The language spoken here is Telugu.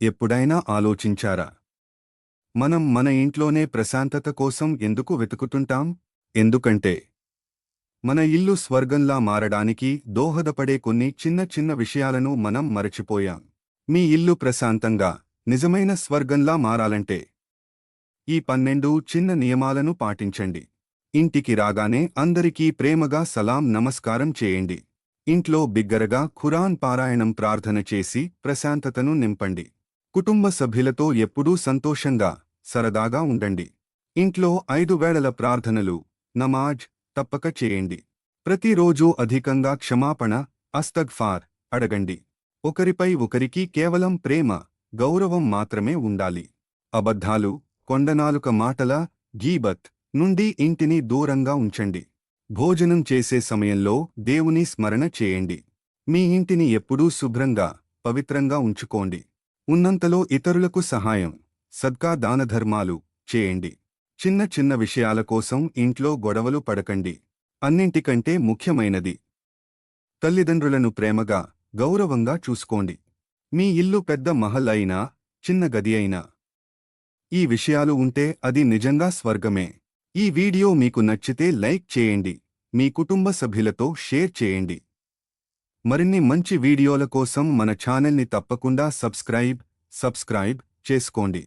ఎప్పుడైనా ఆలోచించారా? మనం మన ఇంట్లోనే ప్రశాంతత కోసం ఎందుకు వెతుకుతుంటాం? ఎందుకంటే మన ఇల్లు స్వర్గంలా మారడానికి దోహదపడే కొన్ని చిన్న చిన్న విషయాలను మనం మరచిపోయాం. మీ ఇల్లు ప్రశాంతంగా, నిజమైన స్వర్గంలా మారాలంటే ఈ 12 చిన్న నియమాలను పాటించండి. ఇంటికి రాగానే అందరికీ ప్రేమగా సలాం నమస్కారం చేయండి. ఇంట్లో బిగ్గరగా ఖురాన్ పారాయణం ప్రార్థన చేసి ప్రశాంతతను నింపండి. కుటుంబ సభ్యులతో ఎప్పుడూ సంతోషంగా, సరదాగా ఉండండి. ఇంట్లో 5 వేళల ప్రార్థనలు, నమాజ్ తప్పక చేయండి. ప్రతిరోజూ అధికంగా క్షమాపణ, అస్తగ్ఫార్ అడగండి. ఒకరిపై ఒకరికి కేవలం ప్రేమ, గౌరవం మాత్రమే ఉండాలి. అబద్ధాలు, కొండనాలుక మాటల, గీబత్ నుండి ఇంటిని దూరంగా ఉంచండి. భోజనం చేసే సమయంలో దేవుని స్మరణ చేయండి. మీ ఇంటిని ఎప్పుడూ శుభ్రంగా, పవిత్రంగా ఉంచుకోండి. ఉన్నంతలో ఇతరులకు సహాయం, సద్కా దానధర్మాలు చేయండి. చిన్న చిన్న విషయాల కోసం ఇంట్లో గొడవలు పడకండి. అన్నింటికంటే ముఖ్యమైనది, తల్లిదండ్రులను ప్రేమగా, గౌరవంగా చూసుకోండి. మీ ఇల్లు పెద్ద మహల్ అయినా, చిన్న గది అయినా ఈ విషయాలు ఉంటే అది నిజంగా స్వర్గమే. ఈ వీడియో మీకు నచ్చితే లైక్ చేయండి. మీ కుటుంబ సభ్యులతో షేర్ చేయండి. మరిన్ని మంచి వీడియోల కోసం మన ఛానల్ని తప్పకుండా సబ్స్క్రైబ్ చేసుకోండి.